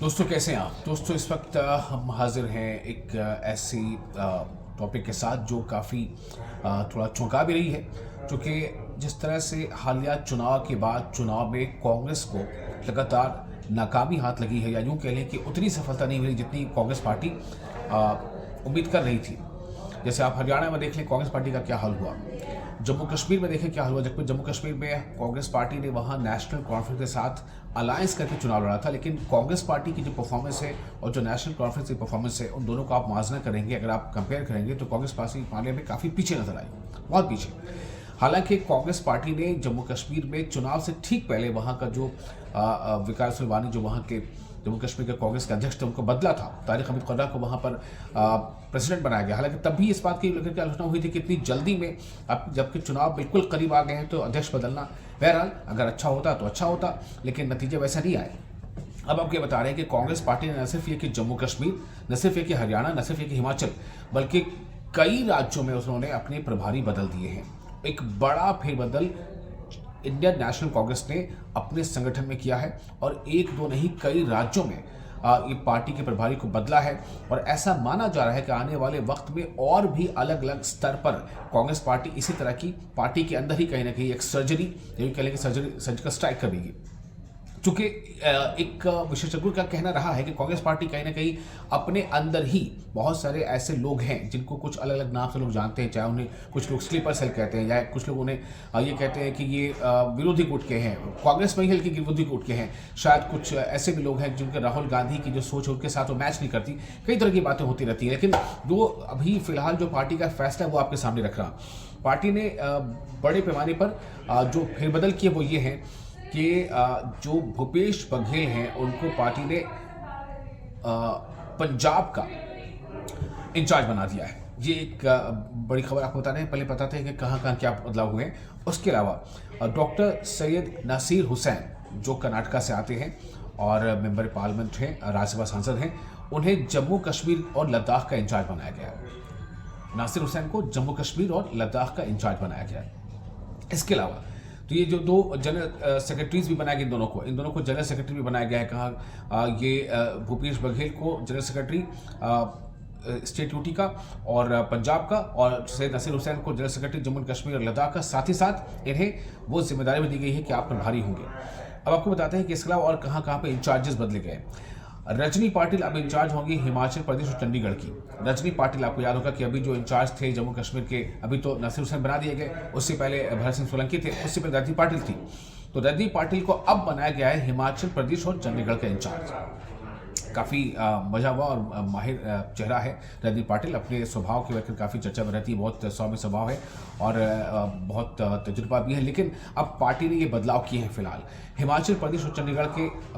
दोस्तों कैसे हैं आप। दोस्तों इस वक्त हम हाजिर हैं एक ऐसी टॉपिक के साथ जो काफ़ी थोड़ा चौंका भी रही है, क्योंकि जिस तरह से हालिया चुनाव के बाद चुनाव में कांग्रेस को लगातार नाकामी हाथ लगी है, या यूँ कह लें कि उतनी सफलता नहीं मिली जितनी कांग्रेस पार्टी उम्मीद कर रही थी। जैसे आप हरियाणा में देख लें कांग्रेस पार्टी का क्या हाल हुआ, जम्मू कश्मीर में देखें क्या हाल हुआ। जबकि जम्मू कश्मीर में कांग्रेस पार्टी ने वहाँ नेशनल कॉन्फ्रेंस के साथ अलायंस करके चुनाव लड़ा था, लेकिन कांग्रेस पार्टी की जो परफॉर्मेंस है और जो नेशनल कॉन्फ्रेंस की परफॉर्मेंस है, उन दोनों का आप मुआवजा करेंगे, अगर आप कंपेयर करेंगे तो कांग्रेस पार्टी मामले में काफ़ी पीछे नजर आई, बहुत पीछे। हालांकि कांग्रेस पार्टी ने जम्मू कश्मीर में चुनाव से ठीक पहले वहाँ का जो विकास सुलवानी जो वहाँ के जम्मू कश्मीर के कांग्रेस के अध्यक्ष थे उनको बदला था, तारिक हमीद खुर्रा को वहाँ पर प्रेसिडेंट बनाया गया। हालांकि तब भी इस बात की लेकर के आलोचना हुई थी कि इतनी जल्दी में, अब जबकि चुनाव बिल्कुल करीब आ गए हैं तो अध्यक्ष बदलना, बहरहाल अगर अच्छा होता तो अच्छा होता, लेकिन नतीजे वैसा नहीं आए। अब आपको बता रहे हैं कि कांग्रेस पार्टी ने न सिर्फ ये कि जम्मू कश्मीर, न सिर्फ ये कि हरियाणा, न सिर्फ ये कि हिमाचल, बल्कि कई राज्यों में उन्होंने अपने प्रभारी बदल दिए हैं। एक बड़ा फेरबदल इंडियन नेशनल कांग्रेस ने अपने संगठन में किया है और एक दो नहीं कई राज्यों में ये पार्टी के प्रभारी को बदला है। और ऐसा माना जा रहा है कि आने वाले वक्त में और भी अलग अलग स्तर पर कांग्रेस पार्टी इसी तरह की पार्टी के अंदर ही कहीं ना कहीं एक सर्जरी, यही कह लें कि सर्जिकल स्ट्राइक करेगी। चूंकि एक विशेषज्ञों का कहना रहा है कि कांग्रेस पार्टी कहीं ना कहीं अपने अंदर ही बहुत सारे ऐसे लोग हैं जिनको कुछ अलग अलग नाम से लोग जानते हैं, चाहे उन्हें कुछ लोग स्लीपर सेल कहते हैं या कुछ लोग उन्हें ये कहते हैं कि ये विरोधी गुट के हैं, कांग्रेस में ही हल्के विरोधी गुट के हैं। शायद कुछ ऐसे भी लोग हैं जिनके राहुल गांधी की जो सोच है उनके साथ वो मैच नहीं करती, कई तरह की बातें होती रहती हैं। लेकिन जो अभी फिलहाल जो पार्टी का फैसला है वो आपके सामने रख रहा। पार्टी ने बड़े पैमाने पर जो फेरबदल किए वो ये हैं कि जो भूपेश बघेल हैं उनको पार्टी ने पंजाब का इंचार्ज बना दिया है। ये एक बड़ी खबर आपको बता रहे हैं, पहले पता था कि कहाँ कहाँ क्या बदलाव हुए हैं। उसके अलावा डॉक्टर सैयद नसीर हुसैन जो कर्नाटका से आते हैं और मेंबर पार्लियामेंट हैं, राज्यसभा सांसद हैं, उन्हें जम्मू कश्मीर और लद्दाख का इंचार्ज बनाया गया है। नासिर हुसैन को जम्मू कश्मीर और लद्दाख का इंचार्ज बनाया गया है। इसके अलावा तो ये जो दो जनरल सेक्रेटरीज भी बनाए गए, इन दोनों को जनरल सेक्रेटरी भी बनाया गया है। कहा ये भूपेश बघेल को जनरल सेक्रेटरी स्टेट यूटी का और पंजाब का, और सैयद नसीर हुसैन को जनरल सेक्रेटरी जम्मू कश्मीर और लद्दाख का। साथ ही साथ इन्हें वो जिम्मेदारी भी दी गई है कि आप प्रभारी होंगे। अब आपको बताते हैं कि इसके अलावा और कहाँ कहाँ पे इंचार्जेस बदले गए। रजनी पाटिल अब इंचार्ज होंगी हिमाचल प्रदेश और चंडीगढ़ की। रजनी पाटिल, आपको याद होगा कि अभी जो इंचार्ज थे जम्मू कश्मीर के, अभी तो नसीर हुसैन बना दिए गए, उससे पहले भरत सिंह सोलंकी थे, उससे पहले रजनी पाटिल थी। तो रजनी पाटिल को अब बनाया गया है हिमाचल प्रदेश और चंडीगढ़ का इंचार्ज। काफ़ी मजा हुआ और माहिर चेहरा है रजनी पाटिल, अपने स्वभाव की वजह काफ़ी चर्चा में रहती है, बहुत सौम्य स्वभाव है और बहुत तजुर्बा भी है। लेकिन अब पार्टी ने ये बदलाव किए हैं। फिलहाल हिमाचल प्रदेश और चंडीगढ़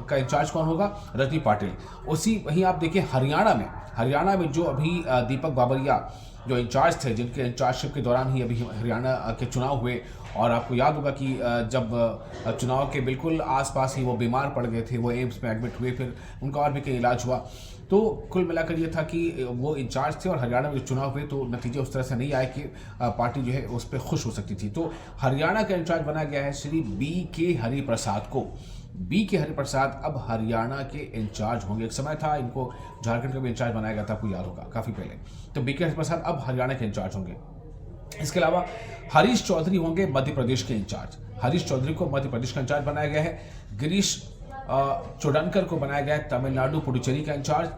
का इंचार्ज कौन होगा? रजनी पाटिल। उसी वहीं आप देखिए हरियाणा में जो अभी दीपक बाबरिया जो इंचार्ज थे, जिनके इंचार्जशिप के दौरान ही अभी हरियाणा के चुनाव हुए, और आपको याद होगा कि जब चुनाव के बिल्कुल आसपास ही वो बीमार पड़ गए थे, वो एम्स में एडमिट हुए, फिर उनका और भी कहीं इलाज हुआ। तो कुल मिलाकर ये था कि वो इंचार्ज थे और हरियाणा में जो चुनाव हुए तो नतीजे उस तरह से नहीं आए कि पार्टी जो है उस पर खुश हो सकती थी। तो हरियाणा का इंचार्ज बनाया गया है श्री बी.के. हरिप्रसाद को। बी.के. हरिप्रसाद अब हरियाणा के इंचार्ज होंगे। एक समय था इनको झारखंड का भी इंचार्ज बनाया गया था, आपको याद होगा काफ़ी पहले। तो बी.के. हरिप्रसाद अब हरियाणा के इंचार्ज होंगे। इसके अलावा हरीश चौधरी होंगे मध्य प्रदेश के इंचार्ज। हरीश चौधरी को मध्य प्रदेश का इंचार्ज बनाया गया है। गिरीश चोडनकर को बनाया गया है तमिलनाडु पुडुचेरी का इंचार्ज,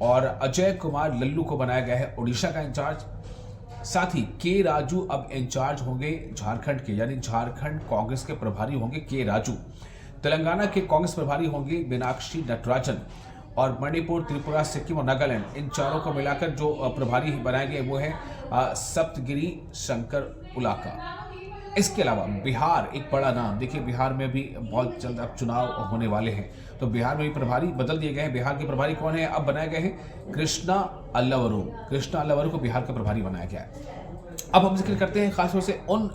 और अजय कुमार लल्लू को बनाया गया है उड़ीसा का इंचार्ज। साथ ही के राजू अब इंचार्ज होंगे झारखंड के, यानी झारखंड कांग्रेस के प्रभारी होंगे के राजू। तेलंगाना के कांग्रेस प्रभारी होंगे मीनाक्षी नटराजन, और मणिपुर, त्रिपुरा, सिक्किम और नागालैंड, इन चारों को मिलाकर जो प्रभारी बनाए गए वो है सप्तगिरी शंकर उलाका। इसके अलावा बिहार एक बड़ा नाम, देखिए बिहार में भी बहुत जल्द अब चुनाव होने वाले हैं, तो बिहार में भी प्रभारी बदल दिए गए हैं। बिहार के प्रभारी कौन है? अब बनाए गए हैं कृष्णा अल्लावरू को बिहार का प्रभारी बनाया गया है। अब हम जिक्र करते हैं खासतौर से उन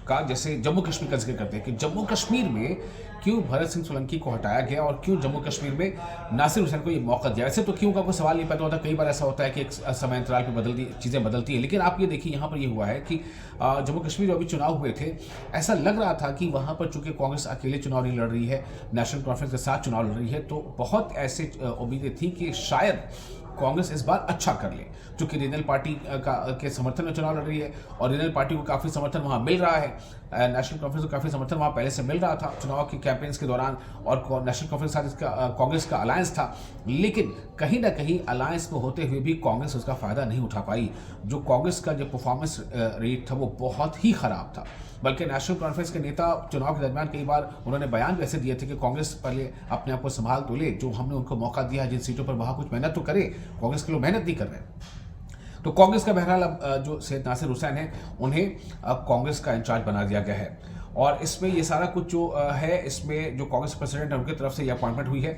का जैसे जम्मू कश्मीर का जिक्र करते हैं कि जम्मू कश्मीर में क्यों भरत सिंह सोलंकी को हटाया गया और क्यों जम्मू कश्मीर में नासिर हुसैन को ये मौका दिया। ऐसे तो क्यों का कोई सवाल नहीं पैदा होता, कई बार ऐसा होता है कि एक समय अंतराल पर चीज़ें बदलती हैं, लेकिन आप ये देखिए यहाँ पर ये हुआ है कि जम्मू कश्मीर में अभी चुनाव हुए थे, ऐसा लग रहा था कि वहाँ पर चूंकि कांग्रेस अकेले चुनाव नहीं लड़ रही है, नेशनल कॉन्फ्रेंस के साथ चुनाव लड़ रही है, तो बहुत ऐसे उम्मीदें थी कि शायद कांग्रेस इस बार अच्छा कर ले, क्योंकि रीजनल पार्टी के समर्थन में चुनाव लड़ रही है और रीजनल पार्टी को काफ़ी समर्थन वहाँ मिल रहा है। नेशनल कॉन्फ्रेंस को काफ़ी समर्थन वहाँ पहले से मिल रहा था चुनाव के कैंपेन्स के दौरान, और नेशनल कॉन्फ्रेंस के साथ इसका कांग्रेस का अलायंस था, लेकिन कहीं ना कहीं अलायंस में होते हुए भी कांग्रेस उसका फ़ायदा नहीं उठा पाई। जो कांग्रेस का जो परफॉर्मेंस रेट था वो बहुत ही ख़राब था, बल्कि नेशनल कॉन्फ्रेंस के नेता चुनाव के दरमियान कई बार उन्होंने बयान भी ऐसे दिए थे कि कांग्रेस पहले अपने आप को संभाल तो ले, जो हमने उनको मौका दिया है जिन सीटों पर वहाँ कुछ मेहनत तो करे, कांग्रेस के लोग मेहनत नहीं कर रहे। तो कांग्रेस का बहरहाल अब जो सैयद नासिर हुसैन है उन्हें अब कांग्रेस का इंचार्ज बना दिया गया है, और इसमें ये सारा कुछ जो है, इसमें जो कांग्रेस प्रेसिडेंट है उनकी तरफ से ये अपॉइंटमेंट हुई है।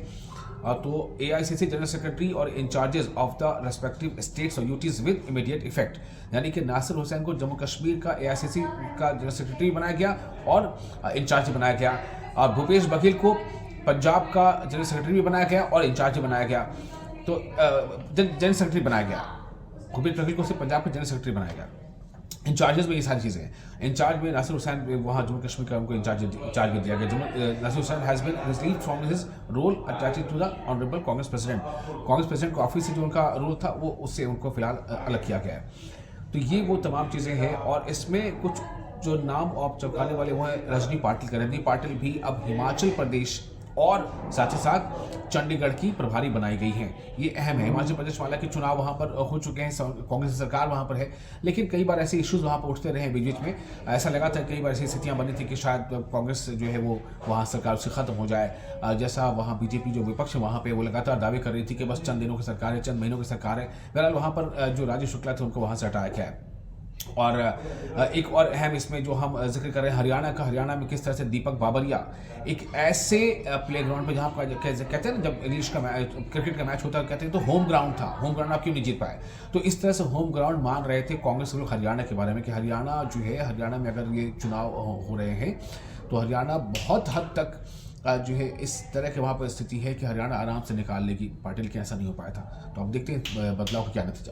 तो AICC जनरल सेक्रेटरी और incharges of the respective states और यूटीज विद इमीडिएट इफेक्ट, यानी कि नासिर हुसैन को जम्मू कश्मीर का AICC का जनरल सेक्रेटरी बनाया गया और इंचार्ज बनाया गया, और भूपेश बघेल को पंजाब का जनरल सेक्रेटरी भी बनाया गया और इंचार्ज बनाया गया। तो जनरल सेक्रेटरी बनाया गया, भूपेश बघेल को सिर्फ पंजाब का जनरल सेक्रेटरी बनाया गया। इंचार्जेस में ये सारी चीज़ें हैं। इंचार्ज में नासिर हुसैन वहाँ जम्मू कश्मीर का उनको इंचार्ज में दिया गया। Nasir Hussain has been relieved from his role attached to the honourable Congress president. Congress president का ऑफिस से जो उनका रोल था वो उससे उनको फिलहाल अलग किया गया है। तो ये वो तमाम चीज़ें हैं, और इसमें कुछ जो नाम आप चौंकाने वाले वो हैं रजनी पाटिल। रजनी पाटिल भी अब हिमाचल प्रदेश और साथ ही साथ चंडीगढ़ की प्रभारी बनाई गई हैं। ये अहम है। हिमाचल प्रदेश वाला के चुनाव वहाँ पर हो चुके हैं, कांग्रेस की सरकार वहाँ पर है, लेकिन कई बार ऐसे इश्यूज वहाँ पर उठते रहे बीच बीच में। ऐसा लगा था कई बार ऐसी स्थितियाँ बनी थी कि शायद कांग्रेस जो है वो वहाँ सरकार से ख़त्म हो जाए, जैसा वहाँ बीजेपी जो विपक्ष है वहाँ पर वो लगातार दावे कर रही थी कि बस चंद दिनों की सरकार है, चंद महीनों की सरकार है। बहरहाल वहाँ पर जो राजीव शुक्ला थे उनको वहाँ से हटाया गया है। और एक और अहम इसमें जो हम जिक्र कर रहे हैं हरियाणा का, हरियाणा में किस तरह से दीपक बाबरिया एक ऐसे प्लेग्राउंड पे जहाँ पर कहते हैं ना जब इंग्लिश का क्रिकेट का मैच होता है कहते हैं तो होम ग्राउंड था, होम ग्राउंड आप क्यों नहीं जीत पाए, तो इस तरह से होम ग्राउंड मान रहे थे कांग्रेस के लोग हरियाणा के बारे में कि हरियाणा जो है, हरियाणा में अगर ये चुनाव हो रहे हैं तो हरियाणा बहुत हद तक जो है इस तरह के वहाँ पर स्थिति है कि हरियाणा आराम से निकाल लेगी। पाटिल के ऐसा नहीं हो पाया था। तो अब देखते हैं बदलाव का क्या नतीजा।